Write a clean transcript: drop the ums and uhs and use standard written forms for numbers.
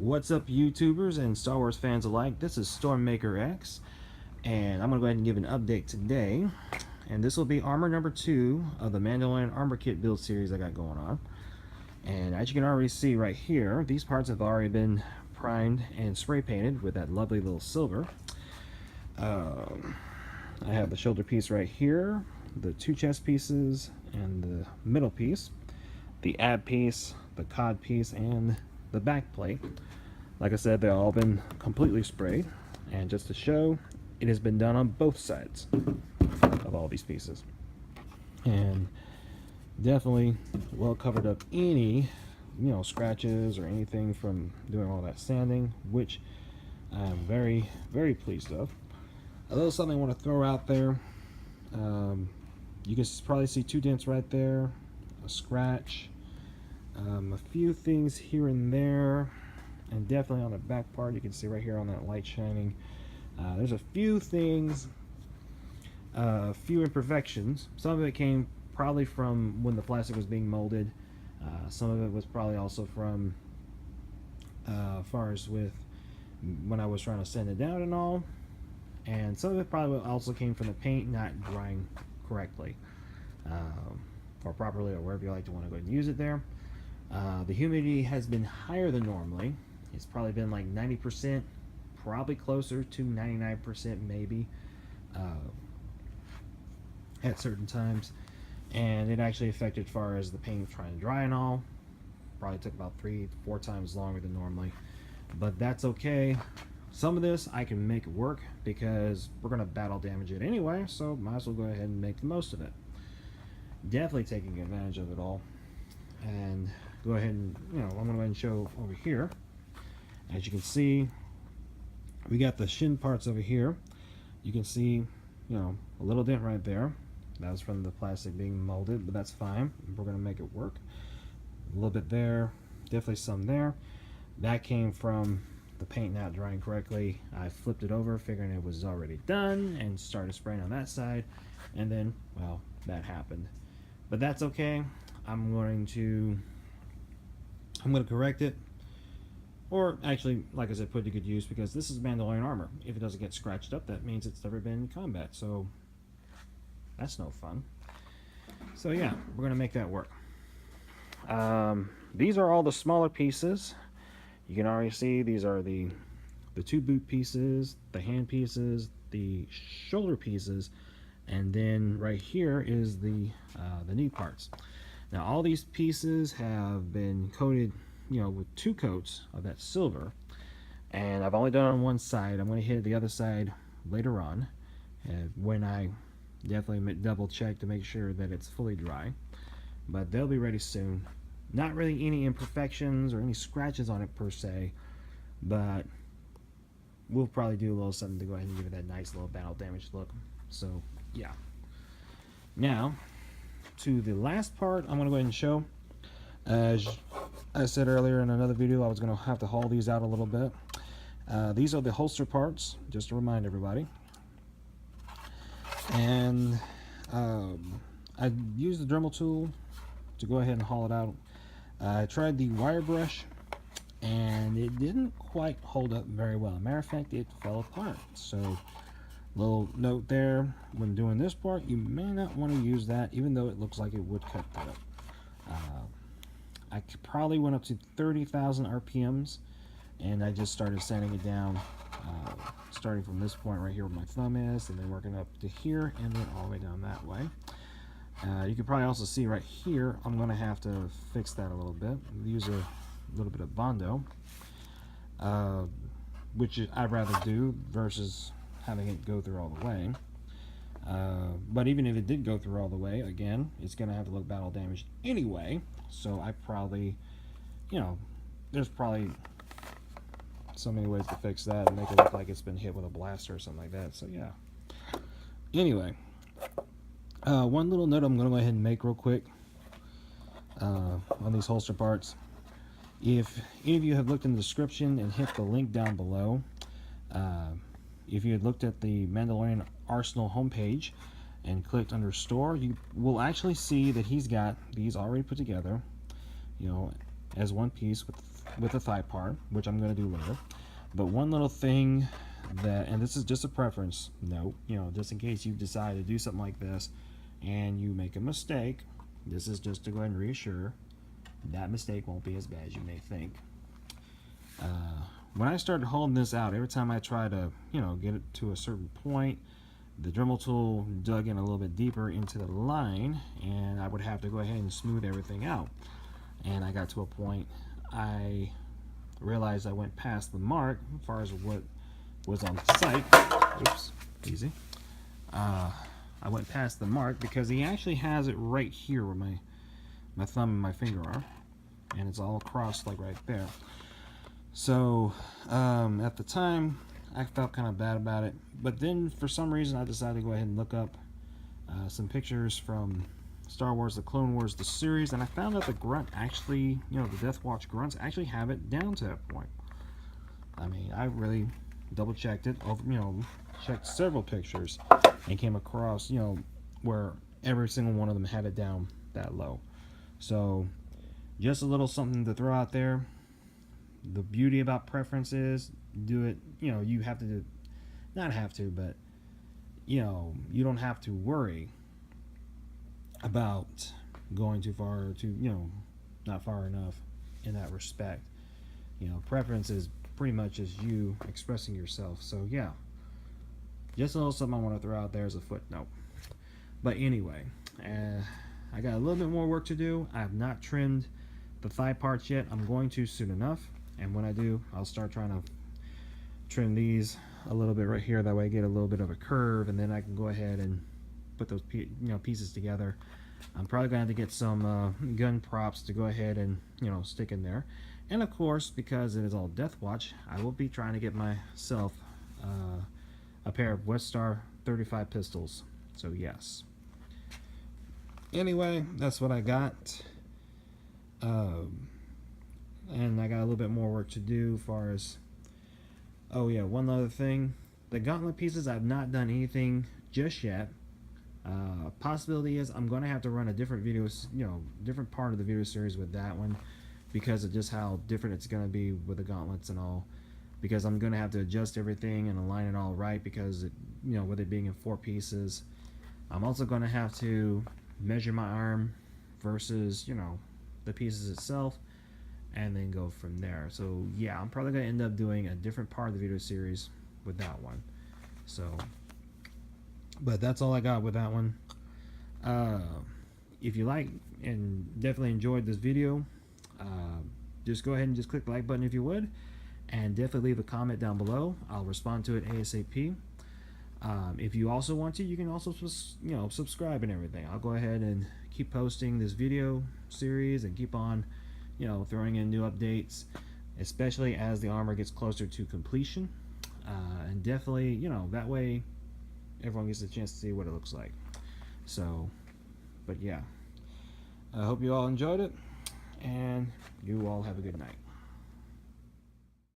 What's up, YouTubers and Star Wars fans alike? This is StormMakerX, and I'm going to go ahead and give an update today. And this will be armor number 2 of the Mandalorian armor kit build series I got going on. And as you can already see right here, these parts have already been primed and spray painted with that lovely little silver. I have the shoulder piece right here, the 2 chest pieces, and the middle piece, the ab piece, the cod piece, and the back plate. Like I said, they've all been completely sprayed, and just to show, it has been done on both sides of all these pieces, and definitely well covered up any scratches or anything from doing all that sanding, which I'm very pleased of. A little something I want to throw out there, you can probably see 2 dents right there, a scratch, a few things here and there, and definitely on the back part you can see right here on that light shining, there's a few things, a few imperfections. Some of it came probably from when the plastic was being molded, some of it was probably also from as far as with when I was trying to sand it down and all, and some of it probably also came from the paint not drying correctly or properly, or wherever you like to want to go ahead and use it there. The humidity has been higher than normally. It's probably been like 90%, probably closer to 99% maybe at certain times, and it actually affected as far as the paint trying to dry and all. Probably took about 3-4 times longer than normally, but that's okay. Some of this I can make it work because we're going to battle damage it anyway, so might as well go ahead and make the most of it. Definitely taking advantage of it all. And go ahead and, I'm going to go ahead and show over here. As you can see, we got the shin parts over here. You can see, a little dent right there. That was from the plastic being molded, but that's fine. We're going to make it work. A little bit there, definitely some there. That came from the paint not drying correctly. I flipped it over, figuring it was already done, and started spraying on that side. And then, well, that happened. But that's okay. I'm going to correct it, or actually, like I said, put it to good use, because this is Mandalorian armor. If it doesn't get scratched up, that means it's never been in combat, so that's no fun. So yeah, we're gonna make that work. These are all the smaller pieces. You can already see these are the 2 boot pieces, the hand pieces, the shoulder pieces, and then right here is the knee parts. Now all these pieces have been coated, with 2 coats of that silver, and I've only done it on one side. I'm going to hit the other side later on, when I definitely double check to make sure that it's fully dry. But they'll be ready soon. Not really any imperfections or any scratches on it per se, but we'll probably do a little something to go ahead and give it that nice little battle damage look. So yeah. Now to the last part I'm going to go ahead and show. As I said earlier in another video, I was going to have to haul these out a little bit. These are the holster parts, just to remind everybody. And I used the Dremel tool to go ahead and haul it out. I tried the wire brush, and it didn't quite hold up very well. Matter of fact, it fell apart. So little note there, when doing this part, you may not want to use that, even though it looks like it would cut that up. I probably went up to 30,000 RPMs, and I just started sanding it down, starting from this point right here where my thumb is, and then working up to here, and then all the way down that way. You can probably also see right here, I'm going to have to fix that a little bit, use a little bit of Bondo, which I'd rather do versus having it go through all the way. But even if it did go through all the way, again, it's going to have to look battle damaged anyway. So I probably, there's probably so many ways to fix that and make it look like it's been hit with a blaster or something like that. So yeah. Anyway, one little note I'm going to go ahead and make real quick on these holster parts. If any of you have looked in the description and hit the link down below, if you had looked at the Mandalorian Arsenal homepage and clicked under store, you will actually see that he's got these already put together, as one piece with the thigh part, which I'm going to do later. But one little thing that, and this is just a preference note, you know, just in case you decide to do something like this and you make a mistake, this is just to go ahead and reassure that mistake won't be as bad as you may think. When I started holding this out, every time I try to, you know, get it to a certain point, the Dremel tool dug in a little bit deeper into the line, and I would have to go ahead and smooth everything out. And I got to a point, I realized I went past the mark as far as what was on site. Oops, easy. I went past the mark because he actually has it right here where my thumb and my finger are, and it's all across like right there. So at the time I felt kind of bad about it, but then for some reason I decided to go ahead and look up some pictures from Star Wars The Clone Wars, the series, and I found out the grunt actually, you know, the Death Watch grunts actually have it down to that point. I mean, I really double checked it, you know, checked several pictures and came across, you know, where every single one of them had it down that low. So just a little something to throw out there. The beauty about preference is, do it, you know, you have to do, not have to, but you know, you don't have to worry about going too far or too, you know, not far enough in that respect. You know, preference is pretty much as you expressing yourself. So yeah, just a little something I want to throw out there as a footnote. But anyway, I got a little bit more work to do. I have not trimmed the thigh parts yet. I'm going to soon enough, and when I do, I'll start trying to trim these a little bit right here. That way I get a little bit of a curve, and then I can go ahead and put those pieces together. I'm probably going to have to get some gun props to go ahead and, you know, stick in there. And of course, because it is all Death Watch, I will be trying to get myself a pair of Westar 35 pistols. So yes. Anyway, that's what I got. And I got a little bit more work to do as far as, oh yeah, one other thing. The gauntlet pieces, I've not done anything just yet. Possibility is I'm going to have to run a different video, you know, different part of the video series with that one, because of just how different it's going to be with the gauntlets and all, because I'm going to have to adjust everything and align it all right, because it, you know, with it being in 4 pieces. I'm also going to have to measure my arm versus, you know, the pieces itself, and then go from there. So yeah, I'm probably going to end up doing a different part of the video series with that one. So, but that's all I got with that one. If you like and definitely enjoyed this video, just go ahead and just click the like button if you would, and definitely leave a comment down below. I'll respond to it ASAP. If you also want to, you can also, you know, subscribe and everything. I'll go ahead and keep posting this video series and keep on, you know, throwing in new updates, especially as the armor gets closer to completion. And definitely, you know, that way everyone gets a chance to see what it looks like. So, but yeah, I hope you all enjoyed it, and you all have a good night.